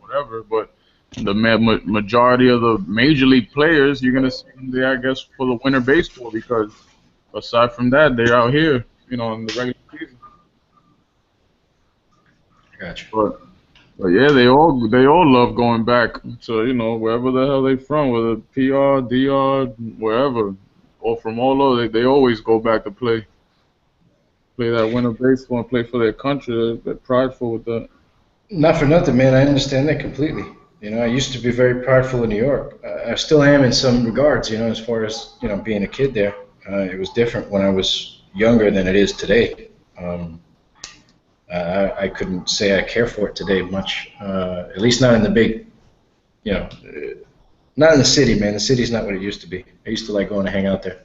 whatever. But the majority of the major league players, you're gonna see them there, I guess, for the winter baseball because aside from that, they're out here, in the regular season. Gotcha. But yeah, they all love going back to wherever the hell they from, whether PR, DR, wherever, or from all over. They always go back to play that winter baseball and play for their country. They're prideful with that. Not for nothing, man. I understand that completely. I used to be very prideful in New York. I still am in some regards, as far as, being a kid there. It was different when I was younger than it is today. I couldn't say I care for it today much, at least not in the big, not in the city, man. The city's not what it used to be. I used to like going to hang out there.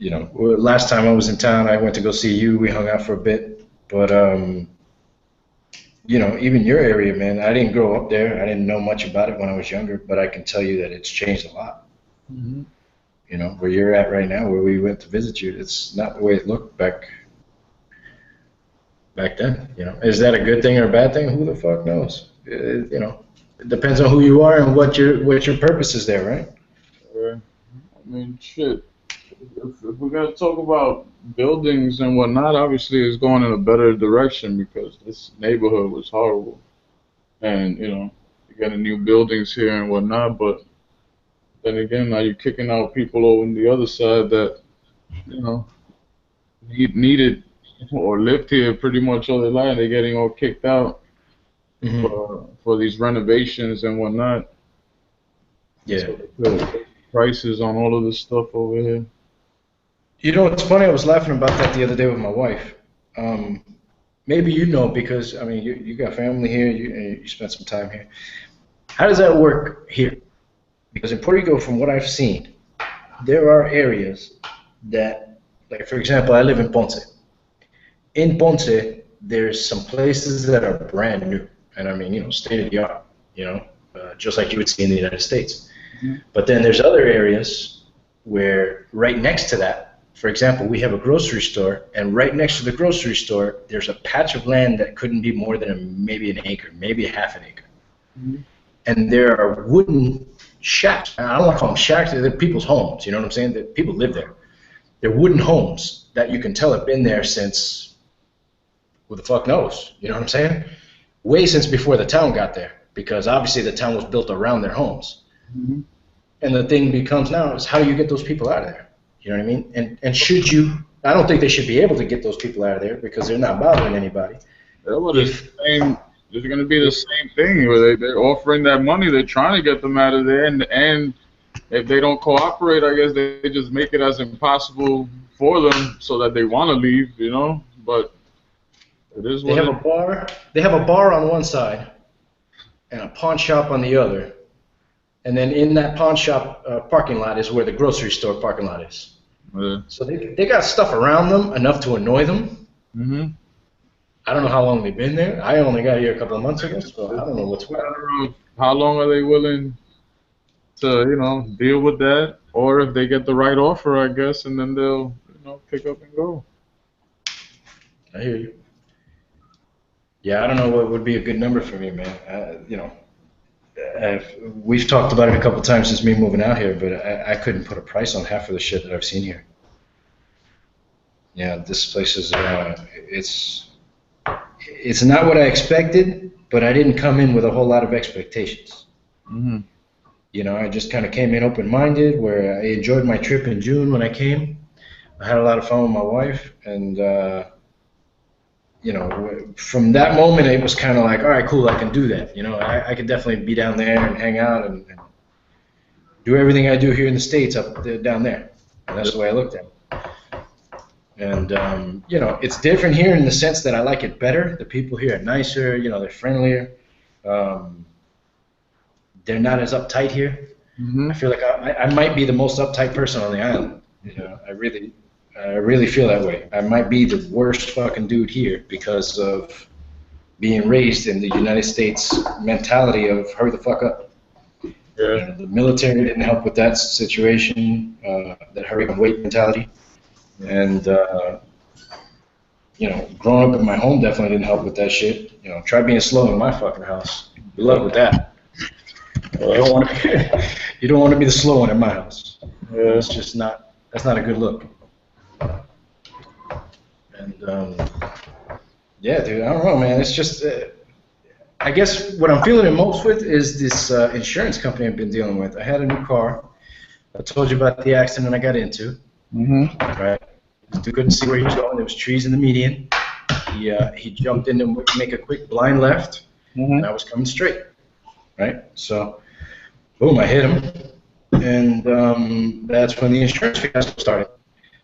Last time I was in town, I went to go see you. We hung out for a bit, but even your area, man. I didn't grow up there. I didn't know much about it when I was younger, but I can tell you that it's changed a lot. Hmm. Where you're at right now, where we went to visit you, it's not the way it looked back then. Is that a good thing or a bad thing? Who the fuck knows? It depends on who you are and what your purpose is there, right? I mean, shit. If we're gonna talk about buildings and whatnot, obviously it's going in a better direction because this neighborhood was horrible, and you're getting new buildings here and whatnot. But then again, now you're kicking out people over on the other side that you know needed or lived here pretty much all their life. They're getting all kicked out Hmm. for these renovations and whatnot. Yeah. So the prices on all of this stuff over here. It's funny. I was laughing about that the other day with my wife. Um, Maybe because I mean you got family here. You spent some time here. How does that work here? Because in Puerto Rico, from what I've seen, there are areas that, like for example, I live in Ponce. In Ponce, there's some places that are brand new, and I mean, state of the art. You know, just like you would see in the United States. Mhm. But then there's other areas where right next to that, for example, we have a grocery store, and right next to the grocery store, there's a patch of land that couldn't be more than maybe an acre, maybe half an acre. Mhm. And there are wooden shacks. I don't want to call them shacks, they're people's homes, you know what I'm saying? That people live there. They're wooden homes that you can tell have been there since, who the fuck knows, you know what I'm saying? Way since before the town got there, because obviously the town was built around their homes. Mhm. And the thing becomes now is how do you get those people out of there? You know what I mean? And should you? I don't think they should be able to get those people out of there because they're not bothering anybody. Yeah, well, it's going to be the same thing where they're offering that money. They're trying to get them out of there, and if they don't cooperate, I guess they just make it as impossible for them so that they want to leave, you know. But it is They what have a bar. They have a bar on one side and a pawn shop on the other. And then in that pawn shop parking lot is where the grocery store parking lot is. Yeah. So they got stuff around them enough to annoy them. Mm-hmm. I don't know how long they've been there. I only got here a couple of months ago, so I don't know what's what. How long are they willing to, deal with that? Or if they get the right offer, I guess, and then they'll, pick up and go. I hear you. Yeah, I don't know what would be a good number for me, man. We've talked about it a couple times since me moving out here, but I couldn't put a price on half of the shit that I've seen here. Yeah, this place is it's not what I expected, but I didn't come in with a whole lot of expectations. Mm-hmm. You know, I just kind of came in open-minded, where I enjoyed my trip in June when I came. I had a lot of fun with my wife, and from that moment, it was kind of like, all right, cool, I can do that. You know, I could definitely be down there and hang out and do everything I do here in the States up there, down there. And that's the way I looked at it. And, it's different here in the sense that I like it better. The people here are nicer, they're friendlier. They're not as uptight here. Mm-hmm. I feel like I might be the most uptight person on the island. I really feel that way. I might be the worst fucking dude here because of being raised in the United States mentality of hurry the fuck up. Yeah. The military didn't help with that situation, that hurry and wait mentality. And, growing up in my home definitely didn't help with that shit. Try being slow in my fucking house. Good luck with that. You don't want to be the slow one in my house. Yeah. It's just not. That's not a good look. And yeah, dude, I don't know, man. It's just. I guess what I'm feeling it most with is this insurance company I've been dealing with. I had a new car. I told you about the accident I got into. Mm-hmm. Right. Dude couldn't see where he was going. There was trees in the median. He jumped in to make a quick blind left, Mm-hmm. and I was coming straight. Right. So, boom, I hit him, and that's when the insurance fiasco started.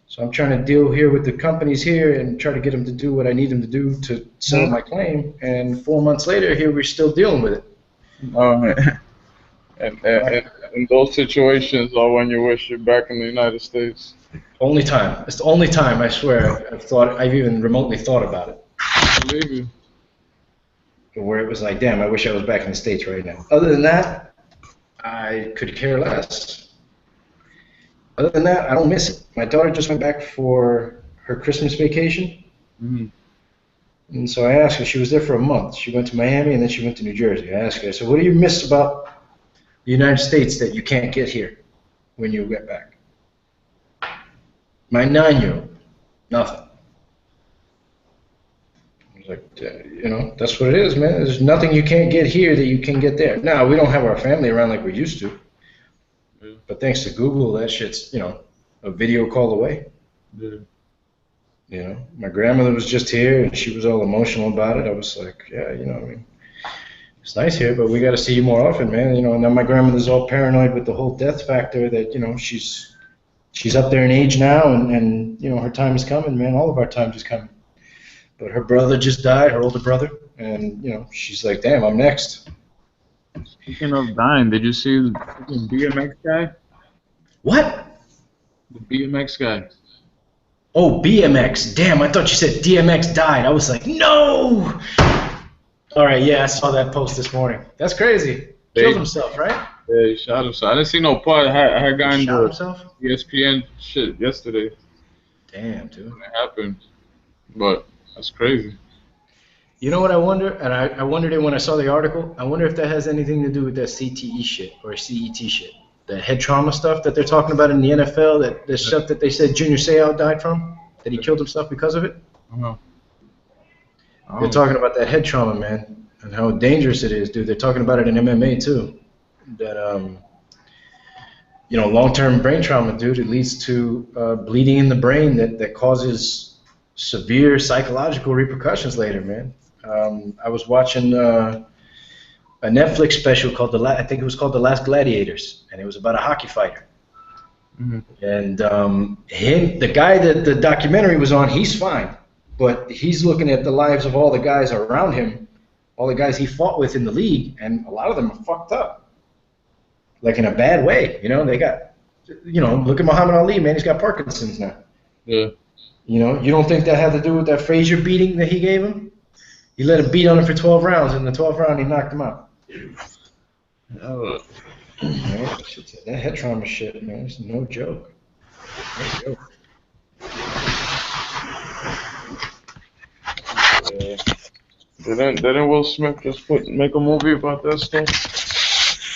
So I'm trying to deal here with the companies here and try to get them to do what I need them to do to settle my claim. And 4 months later, here we're still dealing with it. And those situations are when you wish you're back in the United States. Only time. It's the only time, I swear, I've even remotely thought about it. I believe you. Where it was like, damn, I wish I was back in the States right now. Other than that, I could care less. Other than that, I don't miss it. My daughter just went back for her Christmas vacation. Mm-hmm. And so I asked her, she was there for a month. She went to Miami and then she went to New Jersey. I asked her, I said, what do you miss about the United States that you can't get here when you get back? My 9-year-old, nothing. I was like, that's what it is, man. There's nothing you can't get here that you can get there. Now, we don't have our family around like we used to. Yeah. But thanks to Google, that shit's, a video call away. Yeah. My grandmother was just here and she was all emotional about it. I was like, yeah, it's nice here, but we got to see you more often, man. Now my grandmother's all paranoid with the whole death factor that, she's up there in age now and her time is coming, man. All of our time is coming. But her brother just died, her older brother, and, she's like, damn, I'm next. Speaking of dying, did you see the freaking BMX guy? What? The BMX guy. Oh, BMX. Damn, I thought you said DMX died. I was like, no! All right, yeah, I saw that post this morning. That's crazy. Killed They, himself, right? yeah, he shot himself. I didn't see no part. I had He gotten shot the himself? ESPN shit yesterday Damn, dude. when it happened, but that's crazy. You know what I wonder? And I wondered it when I saw the article. I wonder if that has anything to do with that CTE shit or CET shit. The head trauma stuff that they're talking about in the NFL, that the stuff that they said Junior Seau died from, that he killed himself because of it. Uh-huh. I They're don't talking about that head trauma, man, and how dangerous it is, dude. They're talking about it in MMA too. That long-term brain trauma, dude, it leads to bleeding in the brain that causes severe psychological repercussions later, man. I was watching a Netflix special called I think it was called The Last Gladiators, and it was about a hockey fighter. know. And the guy that the documentary was on, he's fine, but he's looking at the lives of all the guys around him, all the guys he fought with in the league, and a lot of them are fucked up, like in a bad way. They got, look at Muhammad Ali, man, he's got Parkinson's now. Yeah. You don't think that had to do with that Frazier beating that he gave him? He let him beat on him for 12 rounds, and in the 12th round he knocked him out. That head trauma shit, man, it's no joke. No joke. Yeah. Didn't Will Smith just make a movie about that stuff?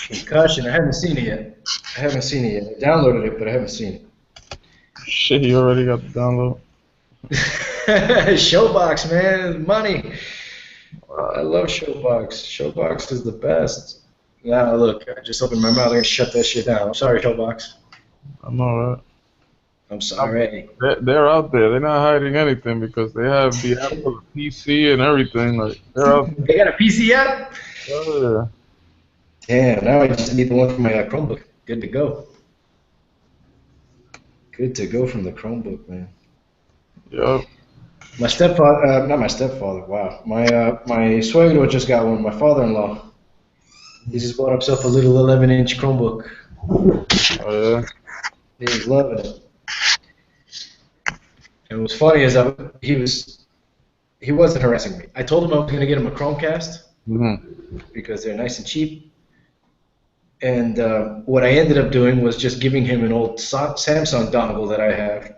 Concussion, I haven't seen it yet. I downloaded it, but I haven't seen it. Shit, he already got the download. Showbox, man, money. I love Showbox. Showbox is the best. Now look, I just opened my mouth. I'm gonna shut that shit down. I'm sorry, Showbox. I'm alright. I'm sorry. They're out there. They're not hiding anything because they have the Apple PC and everything. Like they're out there. They got a PC app? Oh, Damn, now I just need the one for my Chromebook. Good to go. Good to go from the Chromebook, man. yeah. Yep. My stepfather, not my stepfather. Wow, my suegro just got one. My father-in-law. He just bought himself a little 11-inch Chromebook. Oh yeah. He's loving it. And what's funny is he wasn't harassing me. I told him I was going to get him a Chromecast because they're nice and cheap. And what I ended up doing was just giving him an old Samsung dongle that I have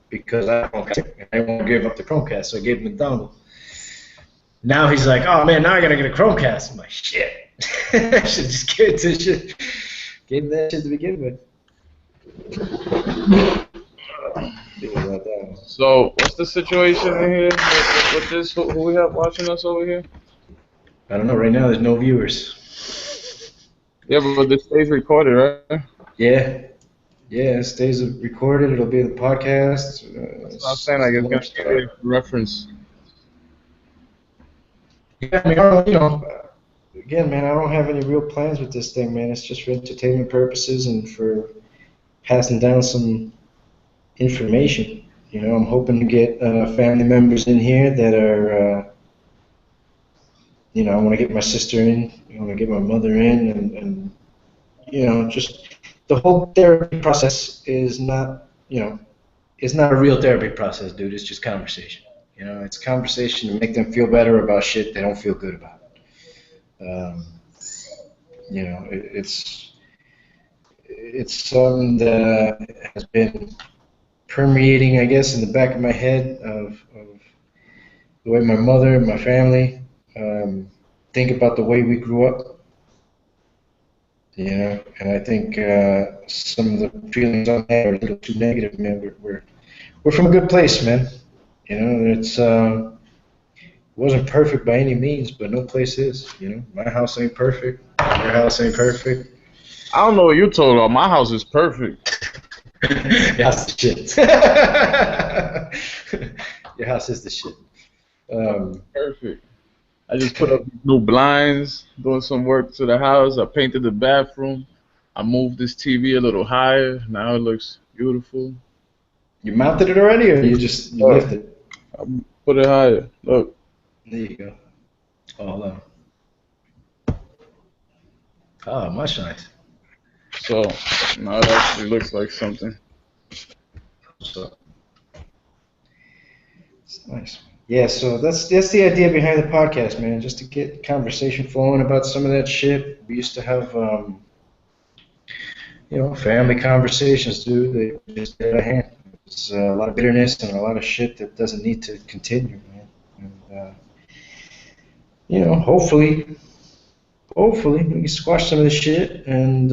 because I don't want to give up the Chromecast, so I gave him the dongle. Now he's like, oh man, now I got to get a Chromecast. I'm like, shit. I should just give it to shit. Gave him that shit to begin with. So what's the situation in here with this? Who we have watching us over here? I don't know. Right now, there's no viewers. Yeah, but this stays recorded, right? Yeah, it stays recorded. It'll be the podcast. That's what I'm saying. Like it's gonna be a reference. Yeah, I mean, I don't, again, man, I don't have any real plans with this thing, man. It's just for entertainment purposes and for passing down some information. I'm hoping to get family members in here that are, I want to get my sister in. I want to get my mother in, and just the whole therapy process is not, it's not a real therapy process, dude. It's just conversation. It's conversation to make them feel better about shit they don't feel good about. It's something that has been permeating, I guess, in the back of my head of the way my mother and my family think about the way we grew up. And I think some of the feelings on that are a little too negative, man. We're from a good place, man. It's wasn't perfect by any means, but no place is. My house ain't perfect. Your house ain't perfect. I don't know what you told her. My house is perfect. Your house is shit. Your house is the shit. Perfect. I just put up new blinds, doing some work to the house. I painted the bathroom. I moved this TV a little higher. Now it looks beautiful. You mounted it already, or you lifted it? I put it higher. Look. There you go. Oh, hold on. Oh, much nice. So now it actually looks like something. So it's nice. Yeah, so that's the idea behind the podcast, man. Just to get conversation flowing about some of that shit. We used to have, family conversations, dude. They just get out of hand. There's a lot of bitterness and a lot of shit that doesn't need to continue, man. And hopefully we can squash some of this shit and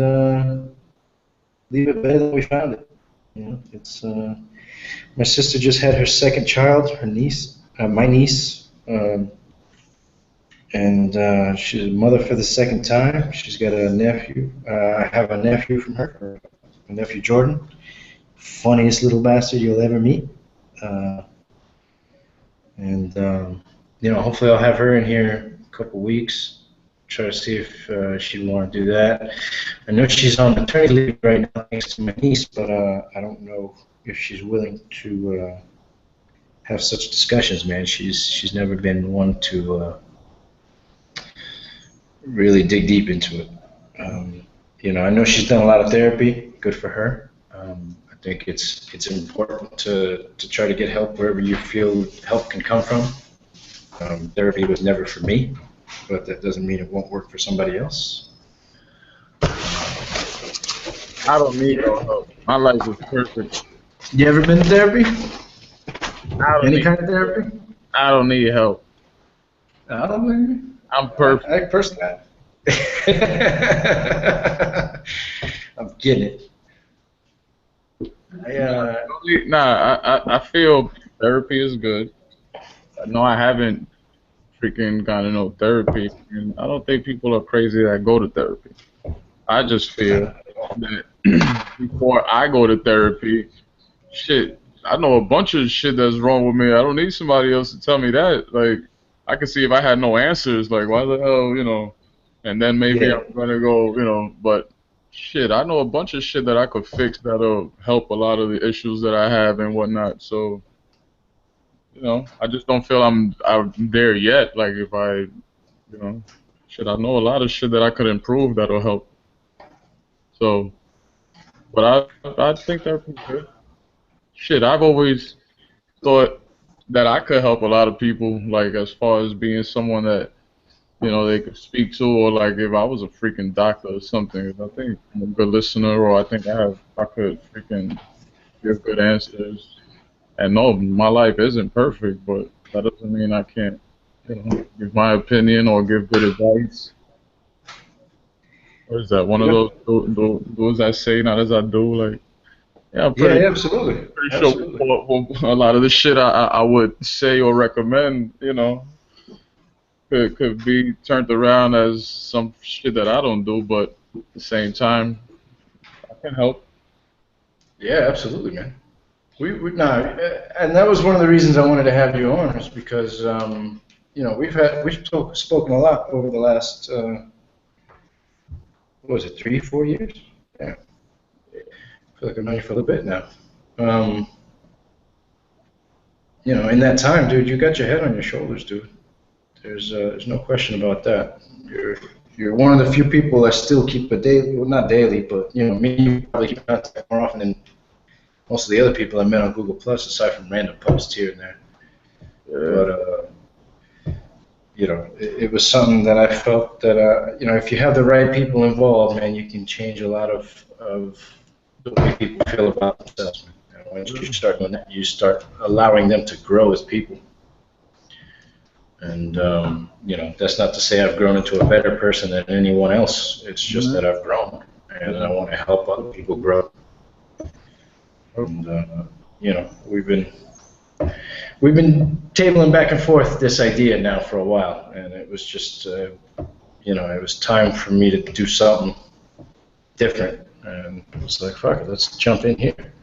leave it better than we found it. It's my sister just had her second child, her niece, my niece. And she's a mother for the second time. She's got a nephew. I have a nephew from her, my nephew Jordan. Funniest little bastard you'll ever meet. Uh, and hopefully I'll have her in here in a couple weeks. Try to see if she'd want to do that. I know she's on maternity leave right now thanks to my niece, but I don't know if she's willing to have such discussions, man. She's never been one to really dig deep into it. I know she's done a lot of therapy. Good for her. I think it's important to try to get help wherever you feel help can come from. Therapy was never for me, but that doesn't mean it won't work for somebody else. I don't need no help. My life is perfect. You ever been to therapy? I don't Any need. kind of therapy? I don't need help. I don't know. I'm perfect. I personally, I'm getting it. I feel therapy is good. I know I haven't freaking gotten no therapy, and I don't think people are crazy that go to therapy. I just feel that before I go to therapy, shit, I know a bunch of shit that's wrong with me. I don't need somebody else to tell me that. Like, I could see if I had no answers, like, why the hell, and then maybe Yeah. I'm gonna go, but shit, I know a bunch of shit that I could fix that'll help a lot of the issues that I have and whatnot. So, I just don't feel I'm there yet. Like, if shit, I know a lot of shit that I could improve that'll help. So, but I think that's good. Shit, I've always thought that I could help a lot of people, like as far as being someone that they could speak to, or like if I was a freaking doctor or something. I think I'm a good listener, or I could freaking give good answers. And no, my life isn't perfect, but that doesn't mean I can't, give my opinion or give good advice. What is that? One of those do as I say, not as I do. Like, yeah, I'm Yeah, pretty yeah, absolutely. pretty sure Absolutely. a lot of the shit I would say or recommend, could be turned around as some shit that I don't do, but at the same time, I can help. Yeah, absolutely, man. We no, and that was one of the reasons I wanted to have you on, is because we've spoken a lot over the last what was it, 3, 4 years? Yeah, I feel like I've known you for a little bit now. Um, in that time, dude, you got your head on your shoulders, dude. There's no question about that. You're one of the few people I still keep a daily, well, not daily, but me and you probably keep in contact more often than most of the other people I met on Google Plus, aside from random posts here and there. Yeah. But it was something that I felt that if you have the right people involved, man, you can change a lot of the way people feel about themselves. Man. Once you start doing that, you start allowing them to grow as people. And that's not to say I've grown into a better person than anyone else. It's just that I've grown, and I want to help other people grow. And we've been tabling back and forth this idea now for a while, and it was just it was time for me to do something different, and it was like, fuck it, let's jump in here.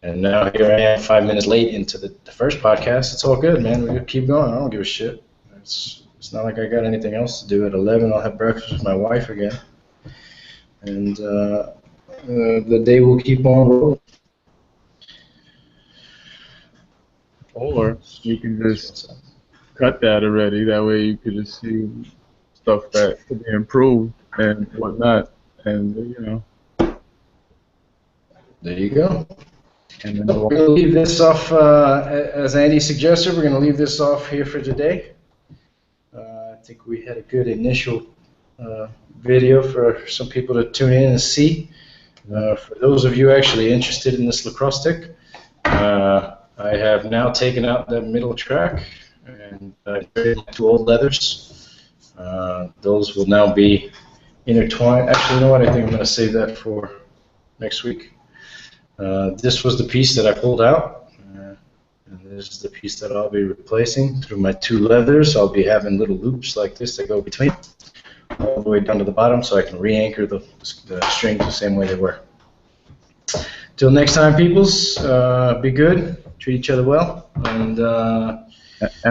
And now here I am, 5 minutes late into the first podcast. It's all good, man. We keep going. I don't give a shit. It's not like I got anything else to do. At 11, I'll have breakfast with my wife again, and the day will keep on rolling. Or you can just cut that already. That way you could just see stuff that could be improved and whatnot. And There you go. And then we're going to leave this off, as Andy suggested, we're going to leave this off here for today. I think we had a good initial video for some people to tune in and see. For those of you actually interested in this lacrosse stick, I have now taken out that middle track and traded my 2 old leathers. Those will now be intertwined. Actually, you know what? I think I'm going to save that for next week. This was the piece that I pulled out, and this is the piece that I'll be replacing through my 2 leathers. I'll be having little loops like this that go between, all the way down to the bottom, so I can re-anchor the strings the same way they were. Till next time, peoples, be good, treat each other well, and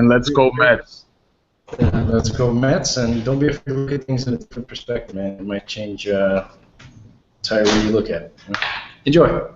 let's go Mets. Let's go Mets, and don't be afraid to look at things in a different perspective, man. It might change the entire way you look at it. Enjoy.